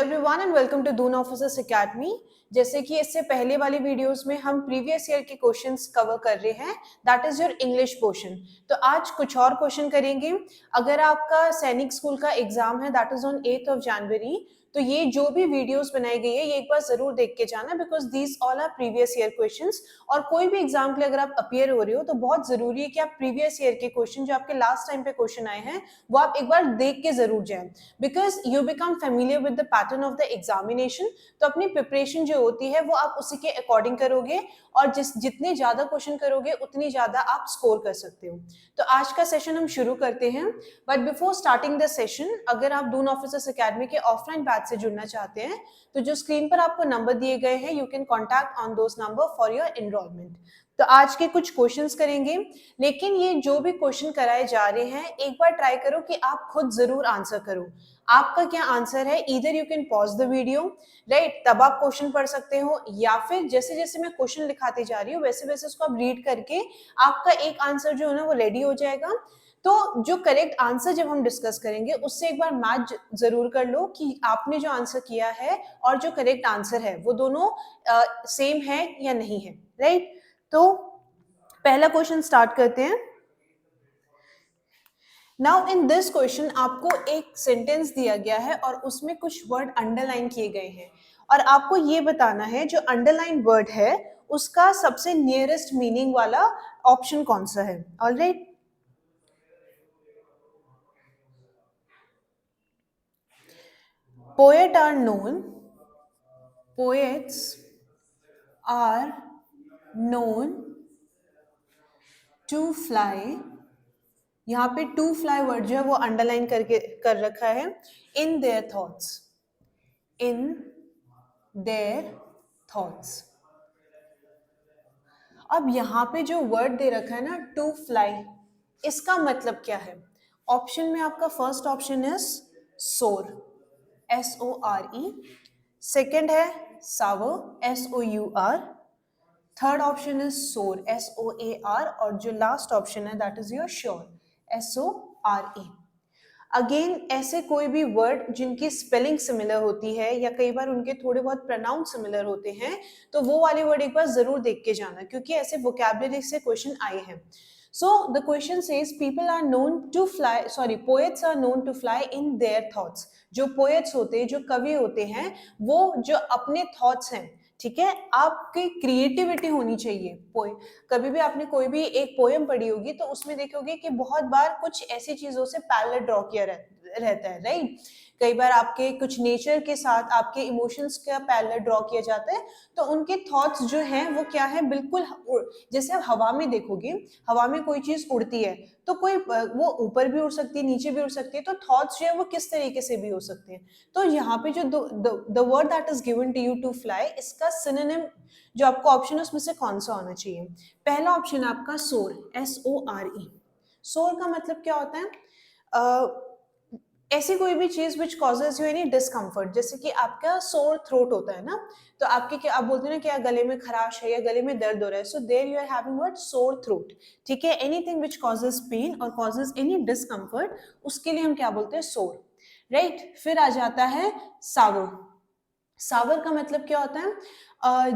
Everyone and welcome to Doon Officers Academy. जैसे कि इससे पहले वाली वीडियोस में हम प्रीवियस ईयर के क्वेश्चंस कवर कर रहे हैं, that is your English portion. तो आज कुछ और क्वेश्चन करेंगे। अगर आपका सैनिक स्कूल का एग्जाम है दैट इज ऑन 8 जनवरी, तो ये जो भी वीडियोस बनाई गई है ये एक बार जरूर देख के जाना, because these all our previous year questions. और कोई भी एग्जाम के लिए अगर आप अपियर हो रहे हो तो बहुत जरूरी है कि आप प्रीवियस ईयर के क्वेश्चन जो आपके लास्ट टाइम पे क्वेश्चन आए हैं वो आप एक बार देख के जरूर जाएं, because you become familiar with the pattern of the examination. तो अपनी प्रिपरेशन जो होती है वो आप उसी के अकॉर्डिंग करोगे, और जितने ज्यादा क्वेश्चन करोगे उतनी ज्यादा आप स्कोर कर सकते हो। तो आज का सेशन हम शुरू करते हैं, but before starting the session, अगर आप दून ऑफिसर्स एकेडमी के ऑफलाइन बैच से जुड़ना चाहते हैं तो जो स्क्रीन पर आपको नंबर दिए गए हैं, you can contact on those number for your enrolment. तो आज के कुछ क्वेश्चंस करेंगे, लेकिन ये जो भी क्वेश्चन कराए जा रहे हैं एक बार ट्राई करो कि आप खुद जरूर आंसर करो। आपका क्या आंसर है, either you can pause the video, right, तब आप क्वेश्चन पढ़ सकते हो, या फिर जैसे जैसे मैं क्वेश्चन लिखाती जा रही हूँ वैसे वैसे उसको आप रीड करके आपका एक आंसर जो है ना वो रेडी हो जाएगा। तो जो करेक्ट आंसर जब हम डिस्कस करेंगे उससे एक बार मैच जरूर कर लो कि आपने जो आंसर किया है और जो करेक्ट आंसर है वो दोनों सेम है या नहीं है, राइट। तो पहला क्वेश्चन स्टार्ट करते हैं। नाउ इन दिस क्वेश्चन आपको एक सेंटेंस दिया गया है और उसमें कुछ वर्ड अंडरलाइन किए गए हैं, और आपको ये बताना है जो अंडरलाइन वर्ड है उसका सबसे नियरेस्ट मीनिंग वाला ऑप्शन कौन सा है। Alright, poets are known to fly, यहाँ पे टू फ्लाई वर्ड जो है वो अंडरलाइन करके कर रखा है, इन देयर थॉट्स। अब यहाँ पे जो वर्ड दे रखा है ना टू फ्लाई, इसका मतलब क्या है। ऑप्शन में आपका फर्स्ट ऑप्शन है सोर, SORE, सेकेंड है सावर, SOUR, थर्ड ऑप्शन इज सोर, SOAR, और जो लास्ट ऑप्शन है that is your sure, SORE। Again ऐसे कोई भी वर्ड जिनकी स्पेलिंग सिमिलर होती है या कई बार उनके थोड़े बहुत प्रोनाउंस सिमिलर होते हैं तो वो वाले वर्ड एक बार जरूर देख के जाना, क्योंकि ऐसे वोकैबुलरी से क्वेश्चन आए हैं। So the question says people are known to fly, sorry, poets are known to fly in their thoughts. जो पोएट्स होते हैं, जो कवि होते हैं, वो जो अपने थॉट्स हैं, ठीक है, आपकी क्रिएटिविटी होनी चाहिए। कभी भी आपने कोई भी एक पोएम पढ़ी होगी तो उसमें देखोगे कि बहुत बार कुछ ऐसी चीजों से पैरेलल ड्रॉ किया रहता है, राइट। कई बार आपके कुछ नेचर के साथ आपके इमोशंस का पैरेलल ड्रॉ किया जाता है, तो उनके थॉट्स जो हैं वो क्या है, बिल्कुल जैसे आप हवा में देखोगे, हवा में कोई चीज उड़ती है तो कोई वो ऊपर भी उड़ सकती है, नीचे भी उड़ सकती है, तो थॉट्स जो है वो किस तरीके से भी हो सकते हैं। तो यहाँ पे जो the word that is given to you to fly, इसका सिनोनिम जो आपको ऑप्शन है उसमें से कौन सा होना चाहिए। पहला ऑप्शन आपका सोर, SORE। सोर का मतलब क्या होता है, ऐसी कोई भी चीज which causes you any discomfort, जैसे कि आपका सोर थ्रोट होता है ना, तो आपके क्या आप बोलते हैं ना क्या गले में खराश है या गले में दर्द हो रहा है, so there you are having word sore throat, ठीक है। एनीथिंग विच कॉजेज पेन और कॉजेज एनी डिस्कम्फर्ट, उसके लिए हम क्या बोलते हैं, सोर, राइट। फिर आ जाता है सावर। सावर का मतलब क्या होता है,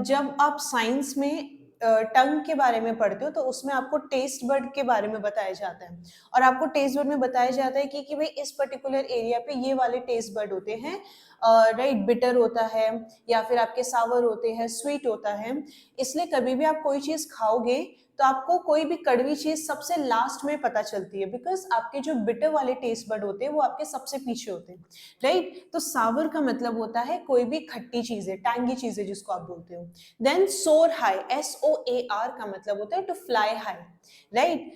जब आप साइंस में टंग के बारे में पढ़ते हो तो उसमें आपको टेस्ट बर्ड के बारे में बताया जाता है, और आपको टेस्ट बर्ड में बताया जाता है कि भाई इस पर्टिकुलर एरिया पे ये वाले टेस्ट बर्ड होते हैं, राइट, बिटर होता है या फिर आपके सावर होते हैं, स्वीट होता है। इसलिए कभी भी आप कोई चीज खाओगे तो आपको कोई भी कड़वी चीज सबसे लास्ट में पता चलती है, बिकॉज आपके जो बिटर वाले टेस्ट बर्ड होते हैं वो आपके सबसे पीछे होते हैं, राइट। तो सावर का मतलब होता है कोई भी खट्टी चीजें, टैंगी चीजें जिसको आप बोलते हो। देन सोर हाई, SOAR का मतलब होता है टू फ्लाई हाई, राइट।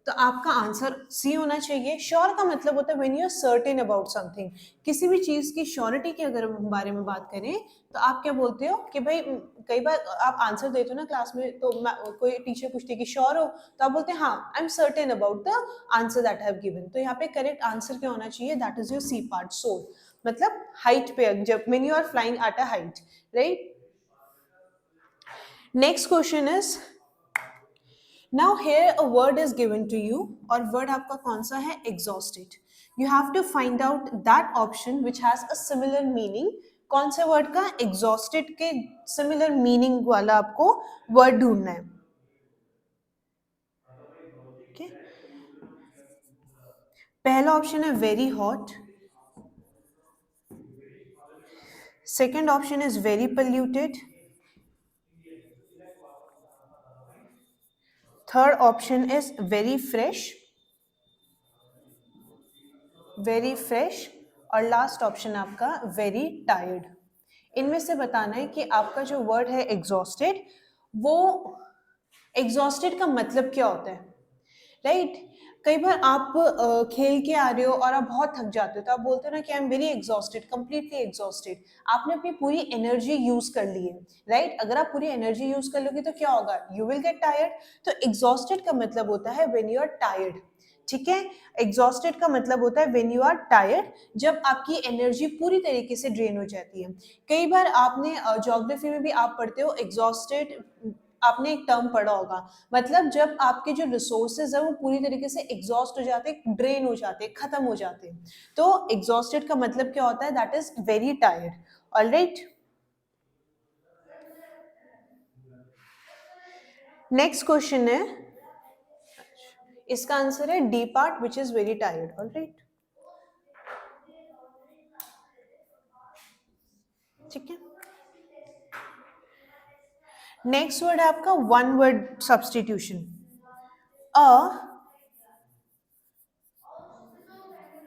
तो आपका आंसर सी होना चाहिए। श्योर का मतलब होता है when you are certain about something, किसी भी चीज की श्योरिटी के अगर हम बारे में बात करें तो आप क्या बोलते हो कि भाई, कई बार आप आंसर देते हो ना क्लास में, तो कोई टीचर पूछती है कि श्योर हो, तो आप बोलते हैं हाँ, I am certain about the answer that I have given. तो यहाँ पे करेक्ट आंसर क्या होना चाहिए, that is your C part, soar, मतलब हाइट पे, जब when you are flying at a height, right. Next question is now here a word is given to you और वर्ड आपका कौन सा है? Exhausted. You have to find out that option which has a similar meaning. कौन से word का? Exhausted के similar meaning वाला आपको वर्ड ढूंढना है. okay? पहला ऑप्शन है very hot. Second option is very polluted. Third option is very fresh. Very fresh. और लास्ट ऑप्शन आपका वेरी टायर्ड. इनमें से बताना है कि आपका जो वर्ड है एग्जॉस्टेड, वो एग्जॉस्टेड का मतलब क्या होता है. राइट. कई बार आप खेल के आ रहे हो और आप बहुत थक जाते हो तो आप बोलते हो ना कि I am very exhausted, completely exhausted. आपने अपनी पूरी एनर्जी यूज कर ली है. राइट. अगर आप पूरी एनर्जी यूज कर लोगे तो क्या होगा? You will get tired. तो एग्जॉस्टेड का मतलब होता है व्हेन यू आर टायर्ड. ठीक है. एग्जॉस्टेड का मतलब होता है व्हेन यू आर टायर्ड, जब आपकी एनर्जी पूरी तरीके से ड्रेन हो जाती है. कई बार आपने ज्योग्राफी में भी आप पढ़ते हो एग्जॉस्टेड. आपने एक टर्म पढ़ा होगा. मतलब जब आपके जो रिसोर्सेज है वो पूरी तरीके से एग्जॉस्ट हो जाते, ड्रेन हो जाते, खत्म हो जाते हैं. तो एग्जॉस्टेड का मतलब क्या होता है? That is very tired. Alright. Next question है, इसका आंसर है D part which is very tired. Alright. ठीक है. नेक्स्ट वर्ड है आपका one word substitution. A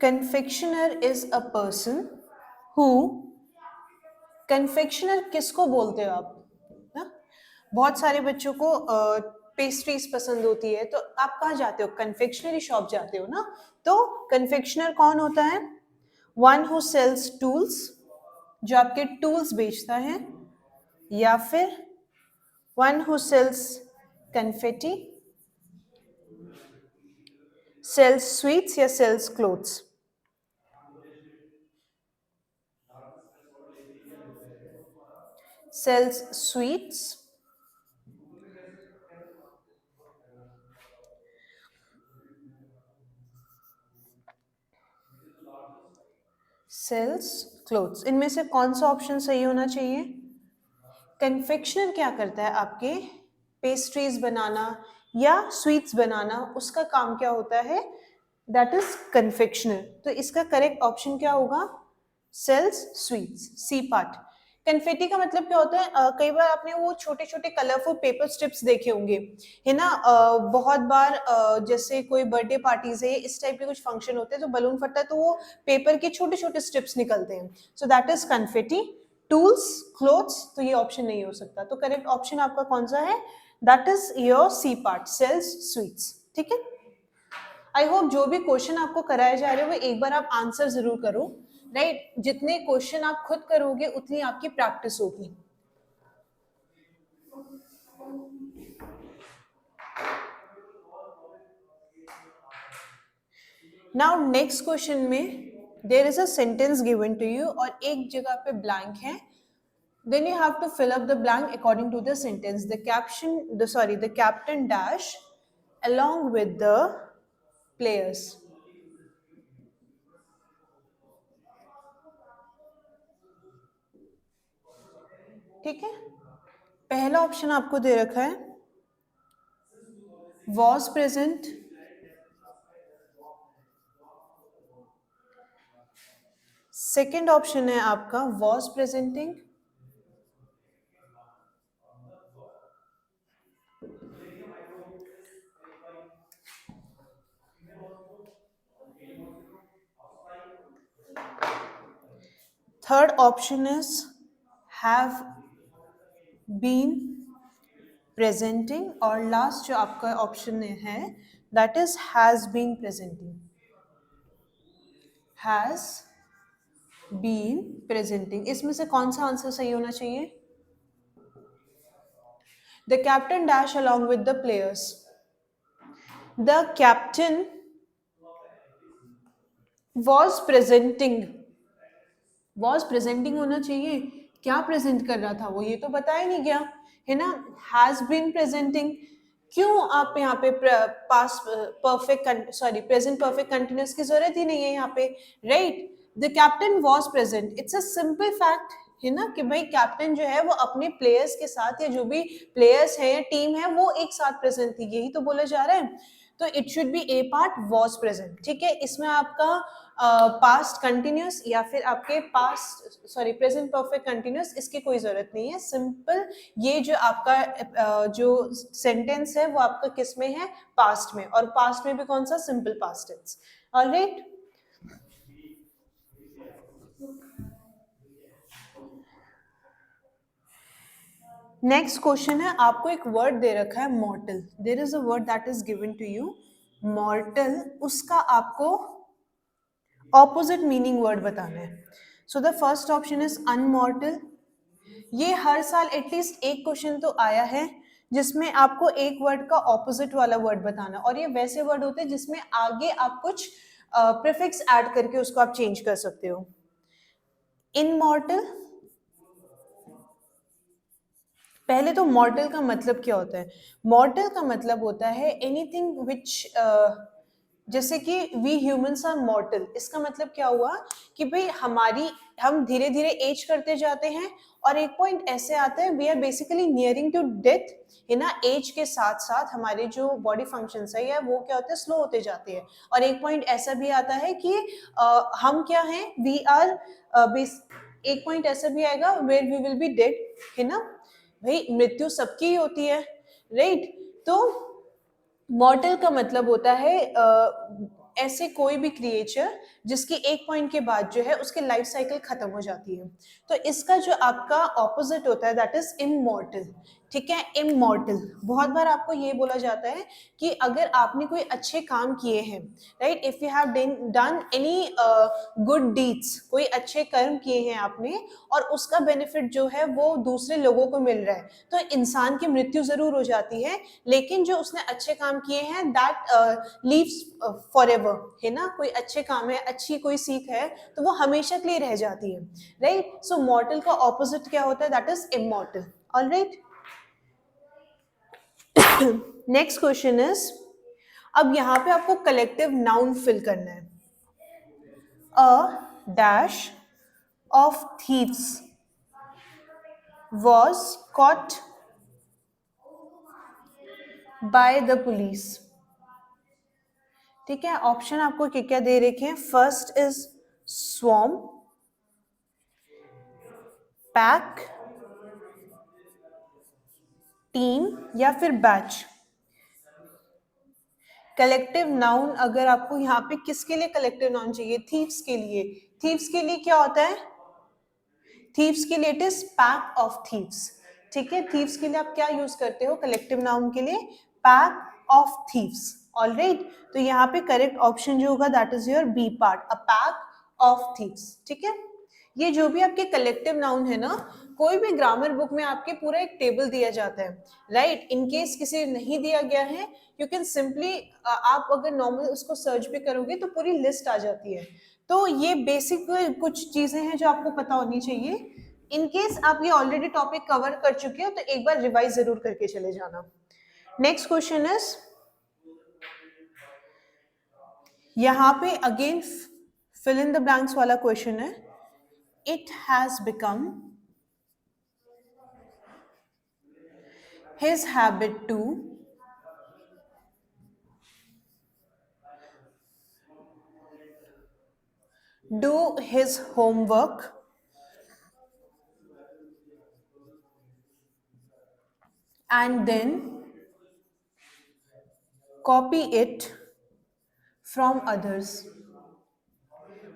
confectioner is a person who. Confectioner किसको बोलते हो आप? ना? बहुत सारे बच्चों को पेस्ट्रीज पसंद होती है तो आप कहाँ जाते हो? कन्फेक्शनरी शॉप जाते हो ना. तो कन्फेक्शनर कौन होता है? वन हु सेल्स टूल्स, जो आपके टूल्स बेचता है. या फिर one who sells confetti, sells sweets या sells clothes. Sells sweets, sells clothes. इनमें से कौन सा ऑप्शन सही होना चाहिए? कन्फेक्शनर क्या करता है? आपके पेस्ट्रीज बनाना या स्वीट्स बनाना, उसका काम क्या होता है? That is confectioner. तो इसका करेक्ट ऑप्शन क्या होगा? Sells sweets, C part. Confetti का मतलब क्या होता है? कई बार आपने वो छोटे छोटे कलरफुल पेपर स्ट्रिप्स देखे होंगे, है ना. बहुत बार जैसे कोई बर्थडे पार्टीज है, इस टाइप के कुछ फंक्शन होते हैं तो बलून फटता है तो वो पेपर के छोटे छोटे स्ट्रिप्स निकलते हैं. So that is confetti. Tools, clothes, तो ये ऑप्शन नहीं हो सकता. तो करेक्ट ऑप्शन आपका कौन सा है? That is your C part, sells sweets. ठीक है. आई होप जो भी क्वेश्चन आपको कराए जा रहे हो वो एक बार आप आंसर जरूर करो. राइट. जितने क्वेश्चन आप खुद करोगे उतनी आपकी प्रैक्टिस होगी. नाउ नेक्स्ट क्वेश्चन में there is a sentence given to you और एक जगह पे ब्लैंक है. Then you have to fill up the blank according to the sentence. The captain dash along with the players. ठीक है. पहला ऑप्शन आपको दे रखा है was present. सेकेंड ऑप्शन है आपका was presenting. Third option is have been presenting. और last जो आपका ऑप्शन है that is has been presenting. has been presenting. इसमें से कौन सा आंसर सही होना चाहिए? The captain dash along with the players. The captain was presenting. was presenting होना चाहिए. क्या प्रेजेंट कर रहा था वो? ये तो बताया नहीं गया, है ना. has been presenting. क्यों आप यहाँ पे past perfect sorry present perfect continuous की जरूरत ही नहीं है यहाँ पे, right? The captain was present, it's a simple fact है ना कि भाई कैप्टन जो है वो अपने प्लेयर्स के साथ या जो भी प्लेयर्स है या टीम है वो एक साथ प्रेजेंट थी, यही तो बोला जा रहा है। तो it should be A part was present, ठीक है। इसमें आपका पास्ट कंटिन्यूस या फिर आपके past sorry present perfect continuous इसकी कोई जरूरत नहीं है, सिंपल ये जो आपका जो सेंटेंस है वो आपका किस में है, पास्ट में, और पास्ट में भी कौन सा, simple past tense. Alright, next question है, आपको एक वर्ड दे रखा है mortal, there is a word that is given to you mortal, उसका आपको ऑपोजिट मीनिंग वर्ड बताना है। So the first option is unmortal. ये हर साल एटलीस्ट एक क्वेश्चन तो आया है जिसमें आपको एक वर्ड का ऑपोजिट वाला वर्ड बताना, और ये वैसे वर्ड होते हैं जिसमें आगे आप कुछ प्रीफिक्स ऐड करके उसको आप चेंज कर सकते हो। इनमॉर्टल, पहले तो मॉर्टल का मतलब क्या होता है? मॉर्टल का मतलब होता है एनीथिंग विच, जैसे कि वी ह्यूमंस आर मॉर्टल, इसका मतलब क्या हुआ कि भाई हम धीरे धीरे एज करते जाते हैं और एक पॉइंट ऐसे आता है we are basically nearing to death, है ना। एज के साथ साथ हमारे जो बॉडी फंक्शंस है या वो क्या होते हैं, स्लो होते जाते हैं, और एक पॉइंट ऐसा भी आता है कि हम क्या हैं, वी आर एक पॉइंट ऐसा भी आएगा where we will be dead, है ना। भाई मृत्यु सबकी ही होती है, राइट? तो मॉर्टल का मतलब होता है ऐसे कोई भी क्रिएचर जिसकी एक पॉइंट के बाद जो है उसकी लाइफ साइकिल खत्म हो जाती है। तो इसका जो आपका ऑपोजिट होता है दैट इज इमॉर्टल, ठीक है। इमॉर्टल, बहुत बार आपको ये बोला जाता है कि अगर आपने कोई अच्छे काम किए हैं, right, if you have done any good deeds, कोई अच्छे कर्म किए हैं आपने और उसका बेनिफिट जो है वो दूसरे लोगों को मिल रहा है, तो इंसान की मृत्यु जरूर हो जाती है, लेकिन जो उसने अच्छे काम किए हैं दैट लीव्स फॉर एवर, है ना। कोई अच्छे काम है, अच्छी कोई सीख है तो वो हमेशा के लिए रह जाती है, राइट। सो मॉर्टल का ऑपोजिट क्या होता है, that is immortal. Alright, next question is, अब यहां पे आपको कलेक्टिव नाउन फिल करना है। A dash of thieves was caught by the police, ठीक है। ऑप्शन आपको क्या क्या दे रखे हैं, first is swarm, pack, team या फिर बैच। कलेक्टिव नाउन अगर आपको यहाँ पे किसके लिए कलेक्टिव नाउन चाहिए, थीव्स के लिए। थीव्स के लिए क्या होता है, थीव्स के लिए it is pack of thieves, ठीक है। थीव्स के लिए आप क्या यूज करते हो कलेक्टिव नाउन के लिए, पैक ऑफ थीव्स। ऑलराइट, तो यहाँ पे करेक्ट ऑप्शन जो होगा that is your B part, a pack of thieves, ठीक है। ये जो भी आपके कलेक्टिव नाउन है ना, कोई भी ग्रामर बुक में आपके पूरा एक टेबल दिया जाता है, राइट। इन केस किसी नहीं दिया गया है, यू कैन सिंपली, आप अगर नॉर्मल उसको सर्च भी करोगे तो पूरी लिस्ट आ जाती है। तो ये बेसिक कुछ चीजें हैं जो आपको पता होनी चाहिए। इन केस आप ये ऑलरेडी टॉपिक कवर कर चुके हो तो एक बार रिवाइज जरूर करके चले जाना। नेक्स्ट क्वेश्चन इज, यहां पे again fill in the blanks वाला क्वेश्चन है। It has become his habit to do his homework and then copy it from others।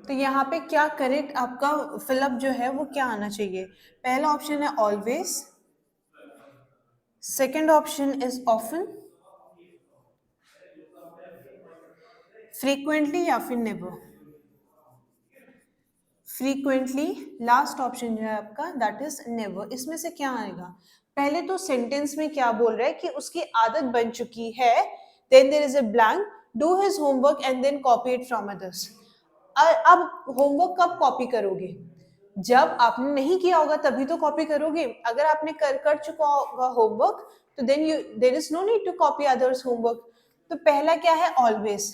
तो यहाँ पे क्या करेक्ट आपका फिलअप जो है वो क्या आना चाहिए, पहला ऑप्शन है always, second option is often, frequently या फिर नेवर। फ्रीक्वेंटली लास्ट ऑप्शन जो है आपका दैट इज नेवर। इसमें से क्या आएगा, पहले तो सेंटेंस में क्या बोल रहा है कि उसकी आदत बन चुकी है, then there is a blank, do his homework and then copy it from others. अब होमवर्क कब कॉपी करोगे, जब आपने नहीं किया होगा तभी तो कॉपी करोगे। अगर आपने कर चुका होगा होमवर्क तो then there is no need to copy others homework. तो पहला क्या है, always,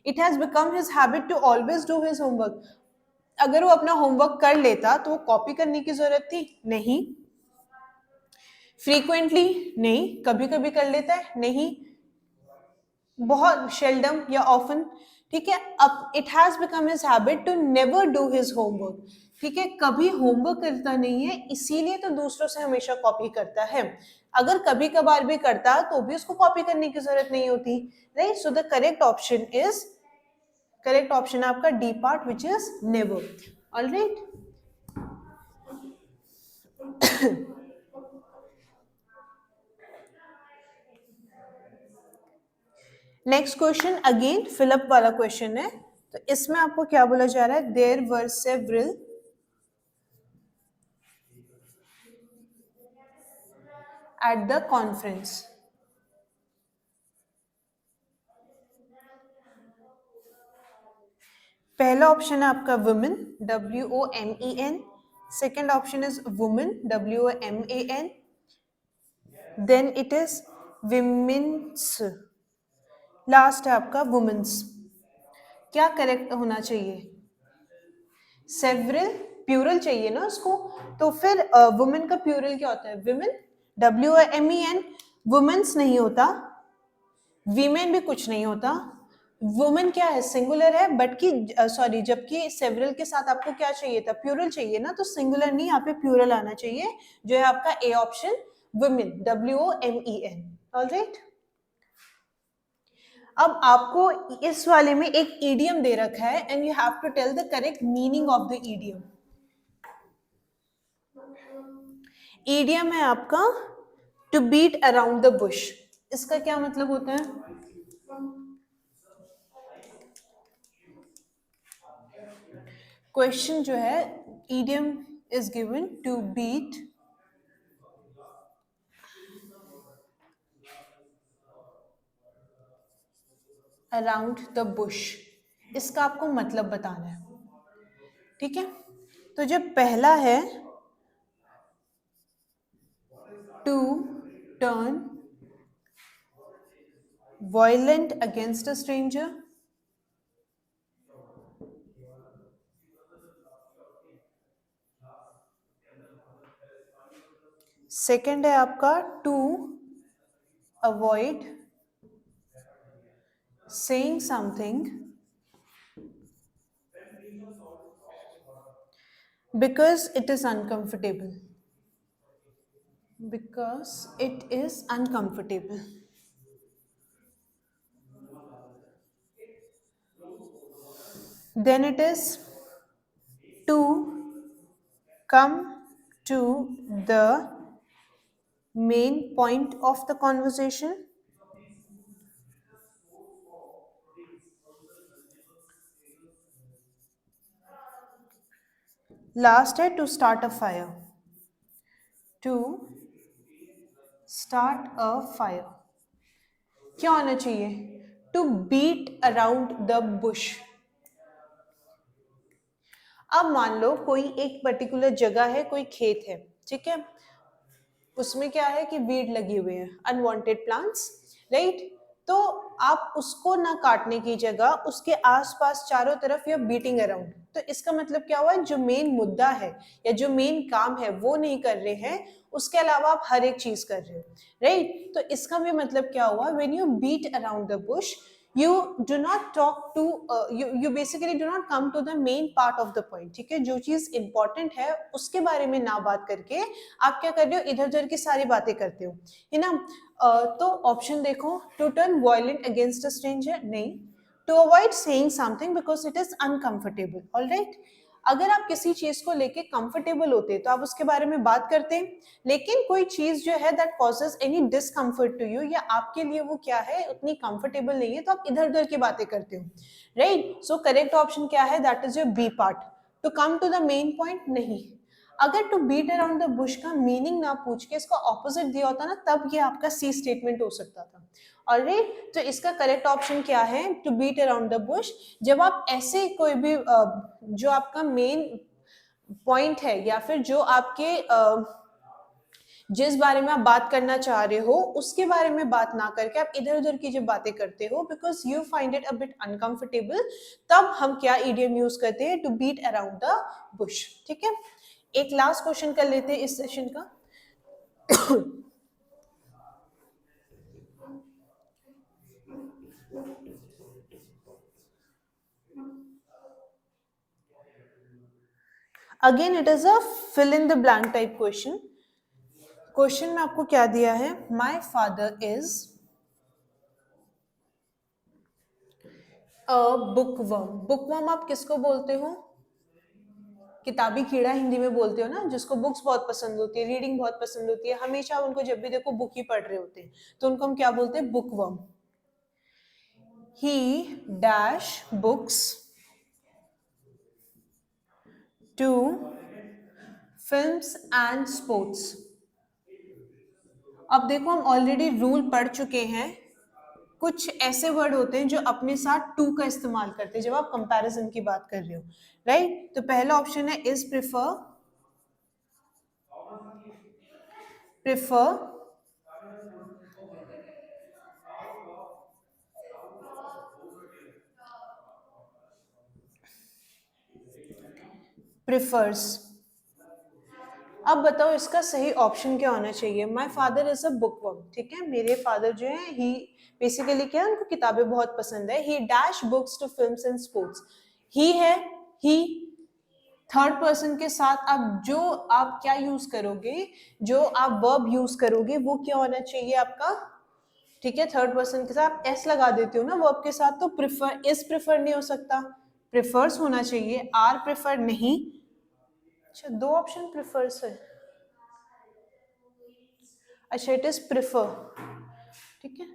it has become his habit to always do his homework. अगर वो अपना होमवर्क कर लेता तो वो कॉपी करने की जरूरत थी? नहीं। फ्रीक्वेंटली? नहीं। कभी कभी कर लेता है? नहीं। बहुत शेल्डम या ऑफन? ठीक है। अब it has become his habit to never do his homework. ठीक है, कभी होमवर्क करता नहीं है, इसीलिए तो दूसरों से हमेशा कॉपी करता है। अगर कभी कभार भी करता तो भी उसको कॉपी करने की जरूरत नहीं होती, right. So the correct option is, correct option है आपका D part, which is never. Alright. Next question again fill up वाला क्वेश्चन है। तो इसमें आपको क्या बोला जा रहा है, there were several at the conference. पहला ऑप्शन है आपका women, WOMEN। Second option is woman, WOMAN। Then it is women's. Last है आपका वुमेन्स। क्या करेक्ट होना चाहिए? सेवरल, प्यूरल चाहिए ना उसको, तो फिर वुमेन का प्यूरल क्या होता है? Women, WOMEN। वुमेन्स नहीं होता, वीमेन भी कुछ नहीं होता। वुमेन क्या है, सिंगुलर है, बट की सॉरी, जबकि सेवरल के साथ आपको क्या चाहिए था, प्यूरल चाहिए ना, तो सिंगुलर नहीं, यहाँ पे प्यूरल आना चाहिए, जो है आपका A option, women, WOMEN। Alright. अब आपको इस वाले में एक ईडियम दे रखा है and you have to tell the correct meaning of the idiom. Idiom है आपका to beat around the bush. इसका क्या मतलब होता है? क्वेश्चन जो है, idiom is given to beat around the bush. इसका आपको मतलब बताना है, ठीक है। तो जो पहला है, to turn violent against a stranger. Second है आपका to avoid saying something because it is uncomfortable, because it is uncomfortable। then it is to come to the main point of the conversation। Last है to start a fire, to start a fire. क्या होना चाहिए? To beat around the bush. अब मान लो कोई एक particular जगह है, कोई खेत है, ठीक है, उसमें क्या है कि वीड लगी हुई है, अनवांटेड प्लांट्स, राइट। तो आप उसको ना काटने की जगह उसके आसपास चारों तरफ यू बीटिंग अराउंड। तो इसका मतलब क्या हुआ, जो मेन मुद्दा है या जो मेन काम है वो नहीं कर रहे हैं, उसके अलावा आप हर एक चीज कर रहे हो, राइट। तो इसका भी मतलब क्या हुआ, when you beat around the bush, you do not talk to you basically do not come to the main part of the point। ठीक है, जो चीज इंपॉर्टेंट है उसके बारे में ना बात करके आप क्या कर रहे हो, इधर उधर की सारी बातें करते हो, है ना। तो ऑप्शन देखो, to turn violent against a stranger, नहीं। To avoid saying something because it is uncomfortable. Alright. अगर आप किसी चीज को लेके कंफर्टेबल होते तो आप उसके बारे में बात करते, लेकिन कोई चीज जो है that causes any discomfort to you, या आपके लिए वो क्या है, उतनी कंफर्टेबल नहीं है, तो आप इधर उधर की बातें करते हो, राइट। सो करेक्ट ऑप्शन क्या है, that is your B part. To come to the main point, नहीं। अगर to beat around the bush का मीनिंग ना पूछ के इसका ऑपोजिट दिया होता ना, तब ये आपका सी स्टेटमेंट हो सकता था। ऑलराइट। तो इसका करेक्ट ऑप्शन क्या है, to beat around the bush. जब आप ऐसे कोई भी जो आपका मेन पॉइंट है या फिर जो आपके जिस बारे में आप बात करना चाह रहे हो उसके बारे में बात ना करके आप इधर उधर की जो बातें करते हो because you find it a bit uncomfortable, तब हम क्या इडियम यूज करते हैं, to beat around the bush. ठीक है, एक लास्ट क्वेश्चन कर लेते हैं इस सेशन का। Again it is a fill in the blank type question. Question में आपको क्या दिया है, my father is a bookworm. Bookworm आप किसको बोलते हो, किताबी कीड़ा हिंदी में बोलते हो ना, जिसको बुक्स बहुत पसंद होती है, रीडिंग बहुत पसंद होती है, हमेशा उनको जब भी देखो बुक ही पढ़ रहे होते हैं, तो उनको हम क्या बोलते हैं, bookworm. He dash books to films and sports. अब देखो हम ऑलरेडी रूल पढ़ चुके हैं, कुछ ऐसे वर्ड होते हैं जो अपने साथ टू का इस्तेमाल करते हैं जब आप कंपैरिजन की बात कर रहे हो, राइट। तो पहला ऑप्शन है इज प्रिफर, प्रिफर, प्रिफर्स। अब बताओ इसका सही ऑप्शन क्या होना चाहिए। माई फादर इज अ बुकवर्म, ठीक है, मेरे फादर जो है ही बेसिकली क्या है, उनको किताबें बहुत पसंद है। He dash books to films and sports, he है, ही थर्ड पर्सन के साथ आप जो आप क्या यूज करोगे, जो आप वर्ब यूज करोगे वो क्या होना चाहिए आपका, ठीक है, थर्ड पर्सन के साथ एस लगा देते हो ना वर्ब के साथ, तो प्रिफर, इज प्रिफर नहीं हो सकता, प्रिफर्स होना चाहिए, आर प्रिफर नहीं। अच्छा दो ऑप्शन प्रिफर्स है, अच्छा इट इज प्रिफर, ठीक है,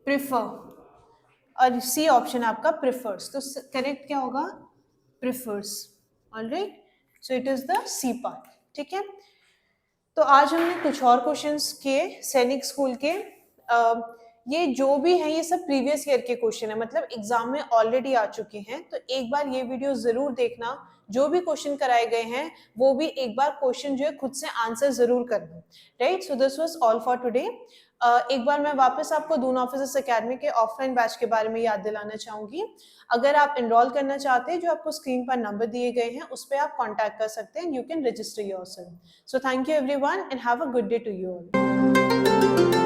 प्रिफर, और सी ऑप्शन आपका प्रिफर्स, तो करेक्ट क्या होगा, prefers. Alright, so it is the C part. ठीक है, तो आज हमने कुछ और क्वेश्चंस किए सैनिक स्कूल के। ये जो भी है ये सब प्रीवियस ईयर के क्वेश्चन है, मतलब एग्जाम में ऑलरेडी आ चुके हैं, तो एक बार ये वीडियो जरूर देखना, जो भी क्वेश्चन कराए गए हैं वो भी एक बार क्वेश्चन जो है खुद से आंसर जरूर करना, right. So this was all for today. एक बार मैं वापस आपको दून ऑफिसर्स एकेडमी के ऑफलाइन बैच के बारे में याद दिलाना चाहूंगी। अगर आप एनरोल करना चाहते हैं, जो आपको स्क्रीन पर नंबर दिए गए हैं उस पर आप कॉन्टैक्ट कर सकते हैं, you can register yourself. So thank you everyone and have a good day to you all.